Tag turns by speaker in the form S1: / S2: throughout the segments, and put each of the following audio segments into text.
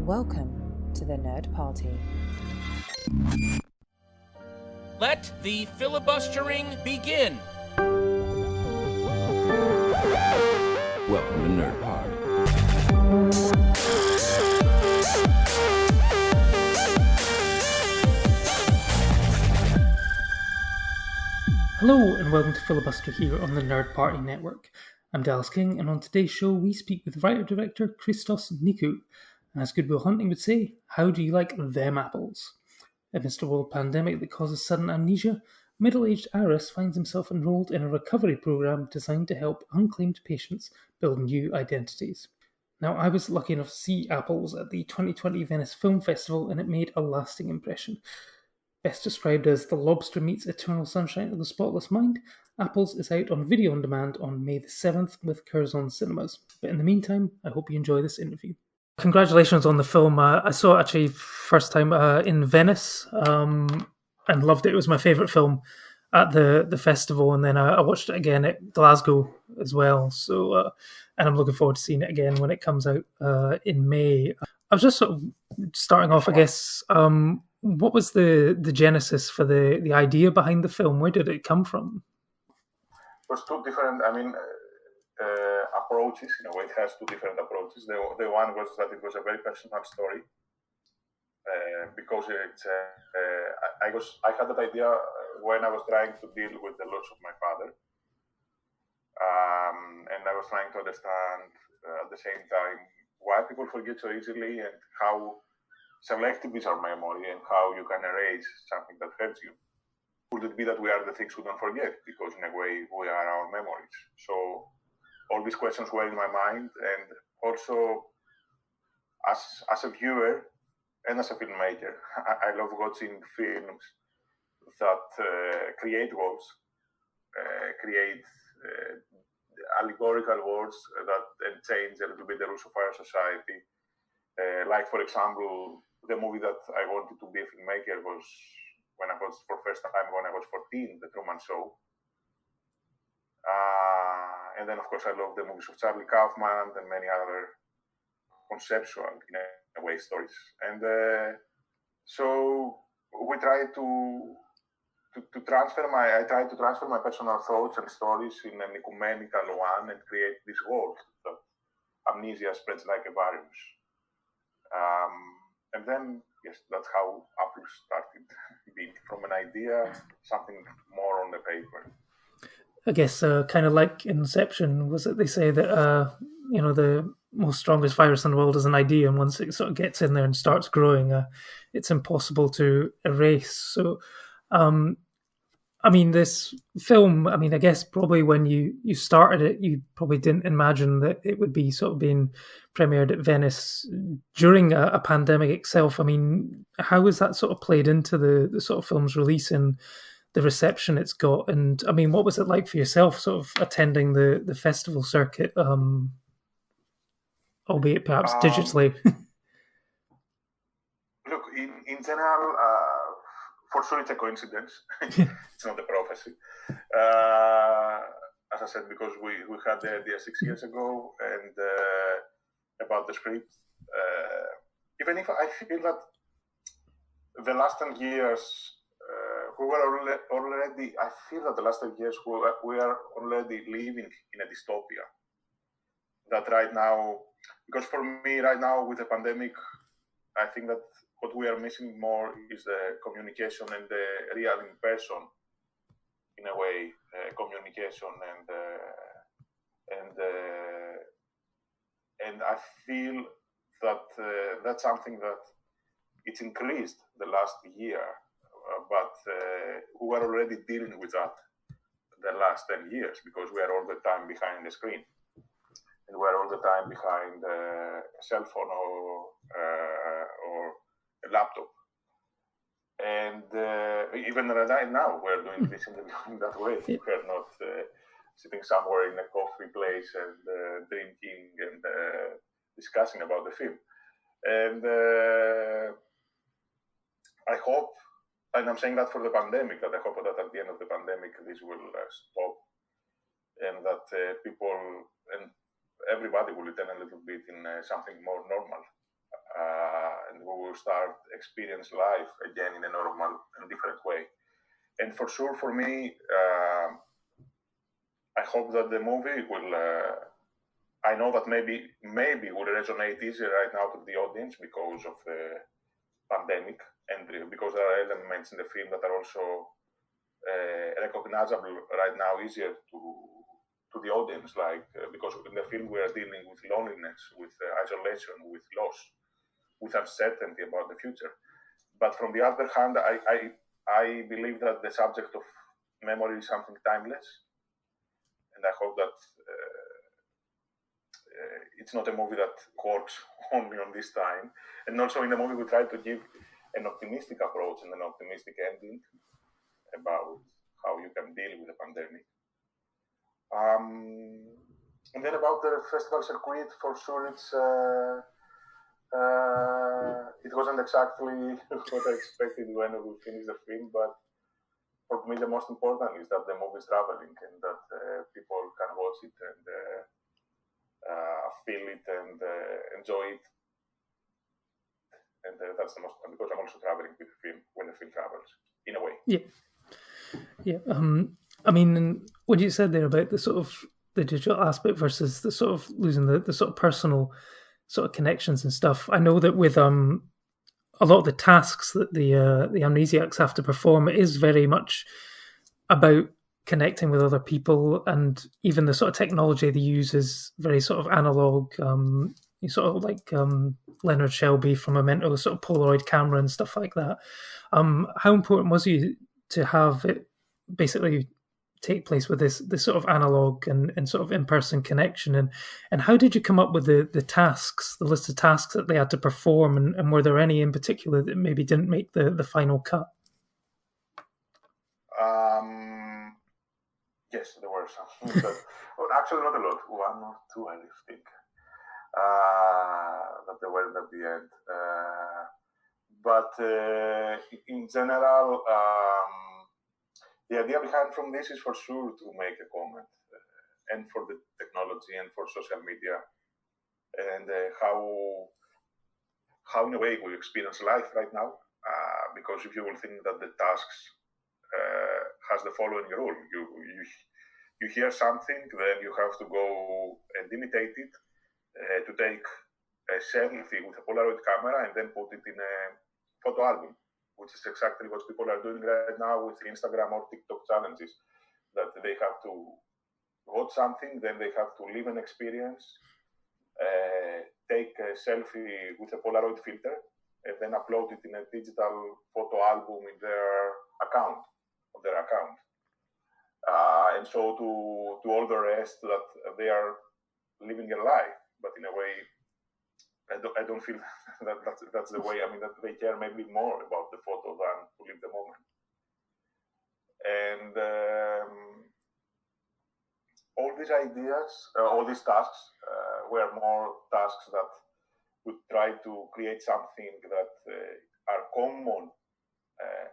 S1: Welcome to the Nerd Party.
S2: Let the filibustering begin.
S3: Welcome to Nerd Party.
S4: Hello and welcome to Filibuster here on the Nerd Party Network. I'm Dallas King, and on today's show we speak with writer-director Christos Nikou. And as Good Will Hunting would say, how do you like them apples? Amidst a world pandemic that causes sudden amnesia, middle-aged Aris finds himself enrolled in a recovery program designed to help unclaimed patients build new identities. Now, I was lucky enough to see Apples at the 2020 Venice Film Festival, and it made a lasting impression. Best described as The Lobster Meets Eternal Sunshine of the Spotless Mind, Apples is out on video on demand on May the 7th with Curzon Cinemas. But in the meantime, I hope you enjoy this interview. Congratulations on the film. I saw it actually first time in Venice and loved it. It was my favourite film at the festival, and then I watched it again at Glasgow as well. So, and I'm looking forward to seeing it again when it comes out in May. I was just sort of starting off, I guess. What was the genesis for the idea behind the film? Where did it come from?
S5: It was two different, approaches. In a way, it has two different approaches. The one was that it was a very personal story because it's. I had that idea when I was trying to deal with the loss of my father, and I was trying to understand at the same time why people forget so easily and how selective is our memory and how you can erase something that hurts you. Could it be that we are the things we don't forget? Because in a way, we are our memories. So all these questions were in my mind, and also as a viewer and as a filmmaker, I love watching films that create worlds, create allegorical worlds that change a little bit the rules of our society. Like, for example, the movie that I wanted to be a filmmaker was when I was 14, The Truman Show. And then, of course, I love the movies of Charlie Kaufman and many other conceptual, in a way, stories. And so we try to transfer I try to transfer my personal thoughts and stories in an ecumenical one and create this world that amnesia spreads like a virus. And then, yes, that's how Apple started being, from an idea, something more on the paper.
S4: I guess kind of like Inception, was it? They say that the most strongest virus in the world is an idea, and once it sort of gets in there and starts growing, it's impossible to erase. So, this film, I guess probably when you started it, you probably didn't imagine that it would be sort of being premiered at Venice during a pandemic itself. How was that sort of played into the sort of film's release and the reception it's got? And what was it like for yourself, sort of attending the festival circuit, albeit perhaps digitally?
S5: Look, in general, for sure it's a coincidence. It's not a prophecy. As I said, because we had the idea 6 years ago and about the script. Even if I feel that the last 10 years, we were already, I feel that the last 10 years we are already living in a dystopia. That right now, because for me right now with the pandemic, I think that what we are missing more is the communication and the real in person, in a way, communication and I feel that that's something that it's increased the last year, but we were already dealing with that the last 10 years because we are all the time behind the screen and we're all the time behind a cell phone or a laptop. And even right now, we're doing this in that way. We're not sitting somewhere in a coffee place and drinking and discussing about the film. And I hope, and I'm saying that for the pandemic, that I hope that at the end of the pandemic, this will stop and that people and everybody will return a little bit in something more normal. and we will start experience life again in a normal and different way. And for sure, for me, I hope that the movie will. I know that maybe will resonate easier right now to the audience because of the pandemic, and because there are elements in the film that are also recognizable right now, easier to the audience, like because in the film we are dealing with loneliness, with isolation, with loss, with uncertainty about the future. But from the other hand, I believe that the subject of memory is something timeless, and I hope that it's not a movie that works only on this time. And also in the movie we try to give an optimistic approach and an optimistic ending about how you can deal with the pandemic. And then about the festival circuit, for sure it wasn't exactly what I expected when we finished the film, but for me the most important is that the movie is traveling and that people can watch it and feel it and enjoy it. And that's the most important, because I'm also traveling with the film when the film travels, in a way.
S4: Yeah. I mean, what you said there about the sort of the digital aspect versus the sort of losing the sort of personal sort of connections and stuff. I know that with a lot of the tasks that the amnesiacs have to perform, it is very much about connecting with other people, and even the sort of technology they use is very sort of analog. You sort of like Leonard Shelby from Memento, sort of Polaroid camera and stuff like that. How important was it to have it basically take place with this sort of analog and sort of in-person connection, and how did you come up with the tasks, the list of tasks that they had to perform, and were there any in particular that maybe didn't make the final cut?
S5: Yes, there were some. Well, actually, not a lot. One or two, I think, that they weren't at the end. But in general, the idea behind from this is for sure to make a comment, and for the technology and for social media, and how in a way we experience life right now. Because if you will think that the tasks has the following rule: you hear something, then you have to go and imitate it, to take a selfie with a Polaroid camera and then put it in a photo album, which is exactly what people are doing right now with Instagram or TikTok challenges. That they have to watch something, then they have to live an experience, take a selfie with a Polaroid filter, and then upload it in a digital photo album in their account. And so to all the rest that they are living a life, but in a way, I don't feel that's the way. I mean, that they care maybe more about the photo than to live the moment. And all these ideas, all these tasks were more tasks that would try to create something that are common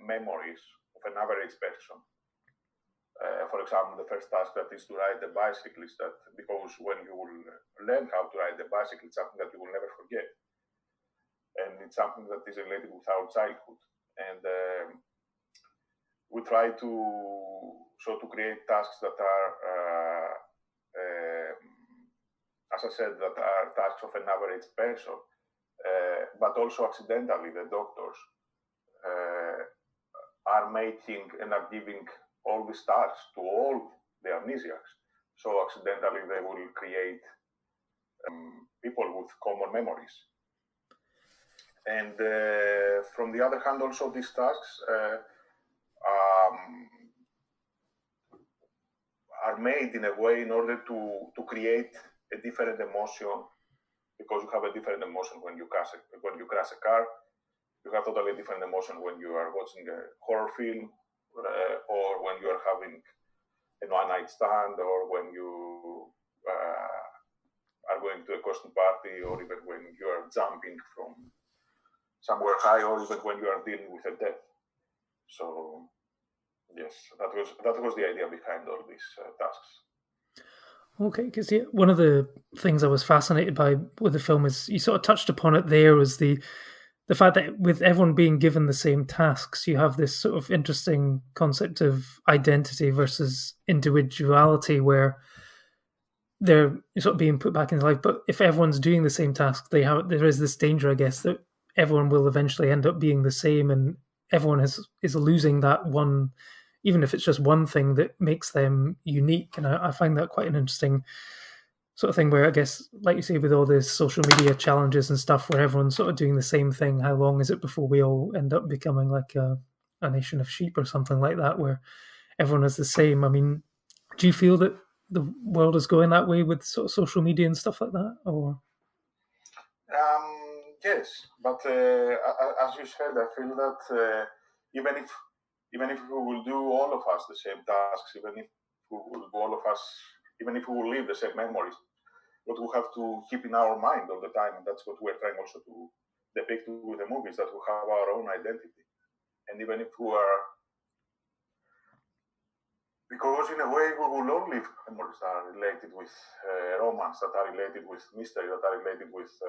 S5: memories of an average person. For example, the first task that is to ride the bicycle is that, because when you will learn how to ride the bicycle, it's something that you will never forget. And it's something that is related with our childhood. And we try to create tasks that are, as I said, that are tasks of an average person, but also accidentally the doctors are making and are giving all these tasks to all the amnesiacs. So accidentally they will create people with common memories. And from the other hand, also these tasks are made in a way in order to create a different emotion, because you have a different emotion when you crash a car. You have totally different emotion when you are watching a horror film, or when you are having a one-night stand, or when you are going to a costume party, or even when you are jumping from somewhere high, or even when you are dealing with a death. So yes, that was the idea behind all these tasks.
S4: Okay, because one of the things I was fascinated by with the film is, you sort of touched upon it there, was the the fact that with everyone being given the same tasks, you have this sort of interesting concept of identity versus individuality, where they're sort of being put back into life. But if everyone's doing the same task, there is this danger, I guess, that everyone will eventually end up being the same, and everyone is losing that one, even if it's just one thing that makes them unique. And I find that quite an interesting sort of thing, where I guess, like you say, with all the social media challenges and stuff, where everyone's sort of doing the same thing, how long is it before we all end up becoming like a nation of sheep or something like that, where everyone is the same? I mean, do you feel that the world is going that way with sort of social media and stuff like that, or?
S5: Yes, but as you said, I feel that even if we will do all of us the same tasks, even if we will live the same memories, what we have to keep in our mind all the time, and that's what we're trying also to depict with the movies, that we have our own identity, and even if we are. Because in a way, we will all live memories that are related with romance, that are related with mystery, that are related with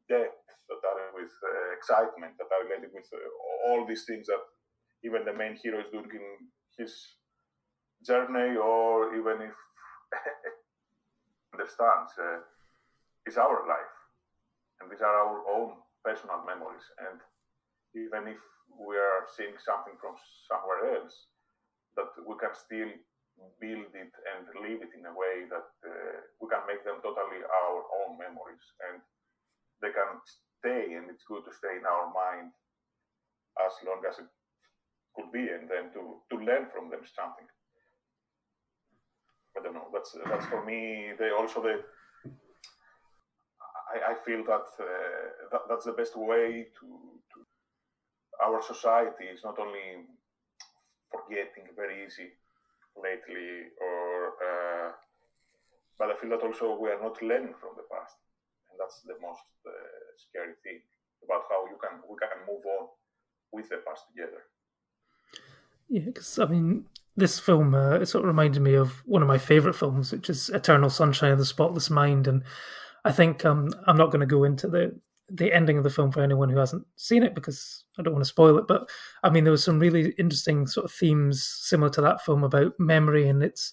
S5: death, that are with excitement, that are related with all these things that even the main hero is doing in his journey, or even if understands, is our life. And these are our own personal memories. And even if we are seeing something from somewhere else, that we can still build it and live it in a way that we can make them totally our own memories, and they can stay, and it's good to stay in our mind as long as it could be, and then to learn from them something. I don't know. That's for me. I feel that that's the best way to. Our society is not only forgetting very easy lately, but I feel that also we are not learning from the past, and that's the most scary thing about how we can move on with the past together.
S4: Yeah, because I mean, this film it sort of reminded me of one of my favorite films, which is Eternal Sunshine of the Spotless Mind, and I think I'm not going to go into the ending of the film for anyone who hasn't seen it, because I don't want to spoil it. But I mean, there was some really interesting sort of themes similar to that film about memory, and it's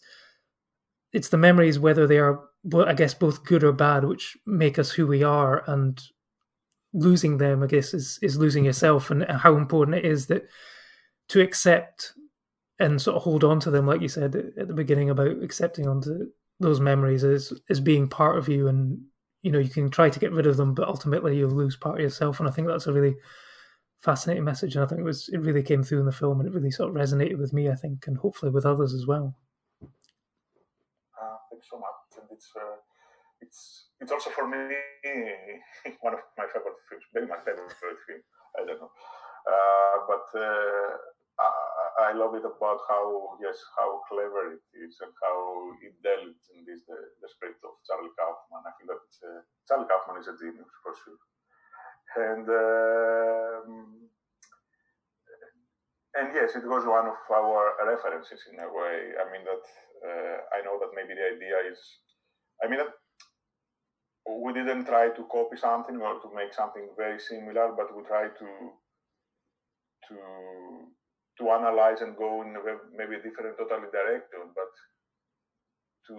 S4: the memories, whether they are, I guess, both good or bad, which make us who we are, and losing them, I guess, is losing yourself, and how important it is that to accept and sort of hold on to them, like you said at the beginning about accepting onto those memories as being part of you, and you can try to get rid of them, but ultimately you'll lose part of yourself. And I think that's a really fascinating message, and I think it really came through in the film, and it really sort of resonated with me, I think, and hopefully with others as well.
S5: Thanks so much, and it's also for me one of my favorite films, maybe my favorite film. I don't know, but I love it about how clever it is, and how intelligent is the script of Charlie Kaufman. I think that Charlie Kaufman is a genius for sure, and yes, it was one of our references in a way. I mean that I know that maybe the idea is, I mean that we didn't try to copy something or to make something very similar, but we tried to analyze and go in maybe a different, totally direction, but to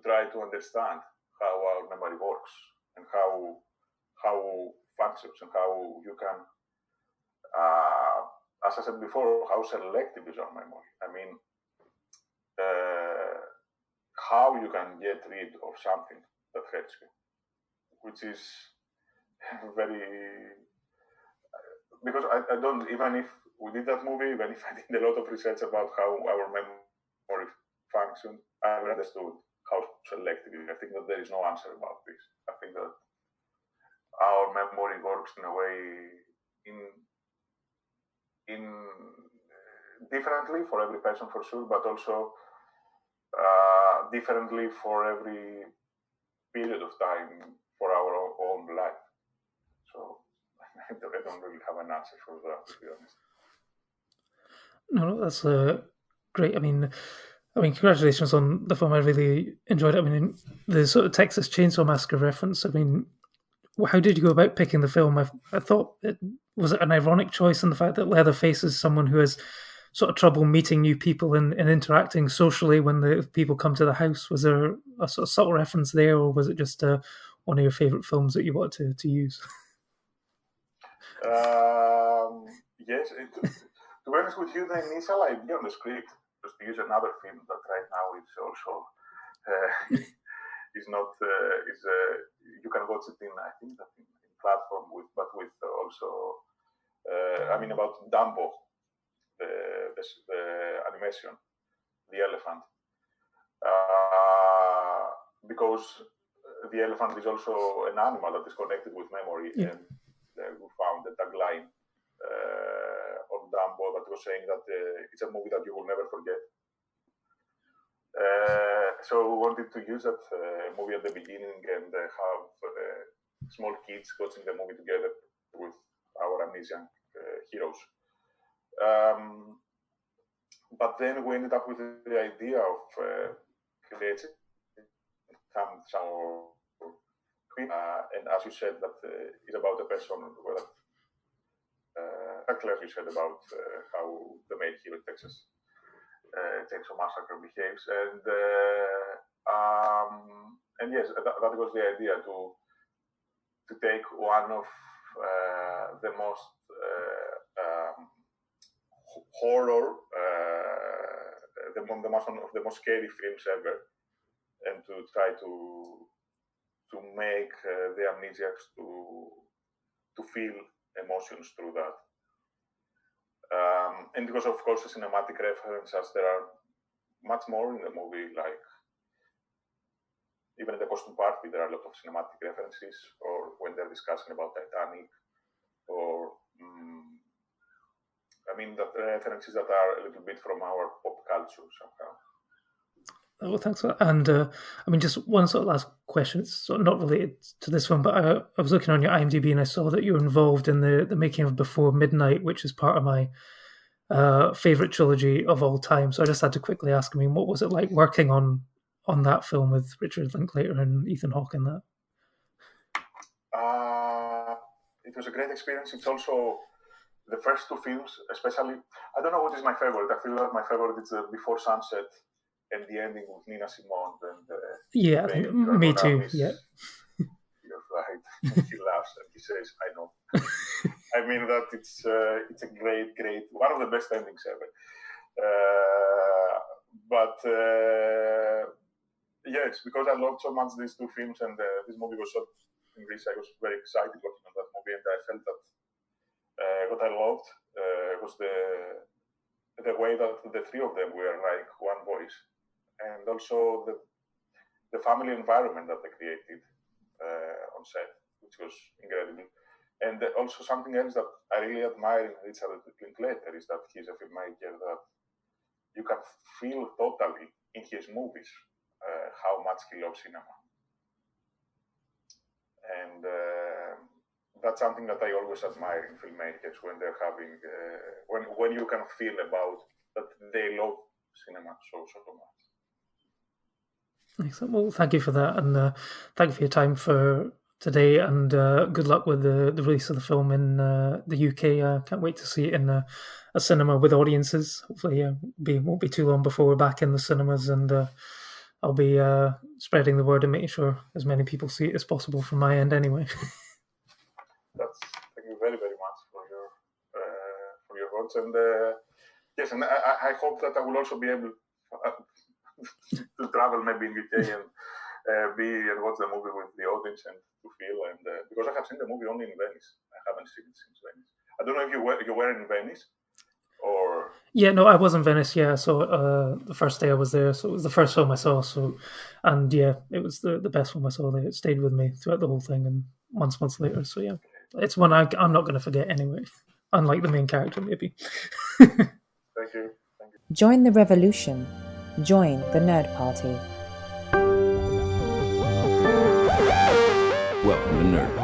S5: try to understand how our memory works, and how functions, and how you can, as I said before, how selective is our memory. I mean, how you can get rid of something that hurts you, which is very, because I don't, even if we did that movie, even if I did a lot of research about how our memory functions, I never understood how selective it is. I think that there is no answer about this. I think that our memory works in a way in differently for every person for sure, but also differently for every period of time for our own life. So I don't really have an answer for that, to be honest.
S4: No, that's great. I mean, congratulations on the film. I really enjoyed it. I mean, the sort of Texas Chainsaw Massacre reference, I mean, how did you go about picking the film? I thought was it an ironic choice in the fact that Leatherface is someone who has sort of trouble meeting new people and interacting socially when the people come to the house. Was there a sort of subtle reference there, or was it just one of your favourite films that you wanted to use?
S5: Yes, to be honest with you, the initial idea on the script was to use another film that right now is also is not you can watch it in, I think that in platform but with also about Dumbo, the animation, the elephant, because the elephant is also an animal that is connected with memory, and we found the tagline on Dumbo that was saying that it's a movie that you will never forget. So we wanted to use that movie at the beginning and have small kids watching the movie together with our amnesia heroes. But then we ended up with the idea of creating some and as you said, that it's about a person that exactly as you said about how the main hero in Texas Chainsaw Massacre behaves, and yes, that was the idea to take one of the most horror, the most scary films ever, and to try to make the amnesiacs to feel emotions through that. And because, of course, the cinematic references, there are much more in the movie, like even in the costume party, there are a lot of cinematic references, or when they're discussing about Titanic, or that references that are a little bit from our pop culture somehow.
S4: Oh, thanks for that. And just one sort of last question. It's sort of not related to this one, but I was looking on your IMDb and I saw that you were involved in the making of Before Midnight, which is part of my favourite trilogy of all time. So I just had to quickly ask, what was it like working on that film with Richard Linklater and Ethan Hawke in that?
S5: It was a great experience. It's also the first two films, especially. I don't know what is my favorite. I feel that my favorite is Before Sunset and the ending with Nina Simone. And
S4: yeah, I think me too. Yeah,
S5: you're right. He laughs and he says, "I know." I mean that it's a great, one of the best endings ever. But yes, because I loved so much these two films, and this movie was shot in Greece, I was very excited working on that movie, and I felt that what I loved was the way that the three of them were like one voice, and also the family environment that they created on set, which was incredible. And also something else that I really admire in Richard Linklater is that he's a filmmaker that you can feel totally in his movies how much he loves cinema. And that's something that I always admire in filmmakers when they're having, when you can feel about that they love cinema so much.
S4: Excellent. Well, thank you for that, and thank you for your time for today, and good luck with the release of the film in the UK. Can't wait to see it in a cinema with audiences. Hopefully won't be too long before we're back in the cinemas, and I'll be spreading the word and making sure as many people see it as possible from my end anyway.
S5: Thank you very, very much for your words, and yes, and I hope that I will also be able to travel maybe in UK and watch the movie with the audience and to feel, and because I have seen the movie only in Venice. I haven't seen it since Venice. I don't know if you were in Venice or.
S4: Yeah, no, I was in Venice. Yeah, so the first day I was there, so it was the first film I saw. So, and yeah, it was the best film I saw there. It stayed with me throughout the whole thing, and months later. So yeah, it's one I'm not going to forget anyway. Unlike the main character, maybe.
S5: Thank you.
S1: Join the revolution. Join the Nerd Party.
S3: Welcome to Nerd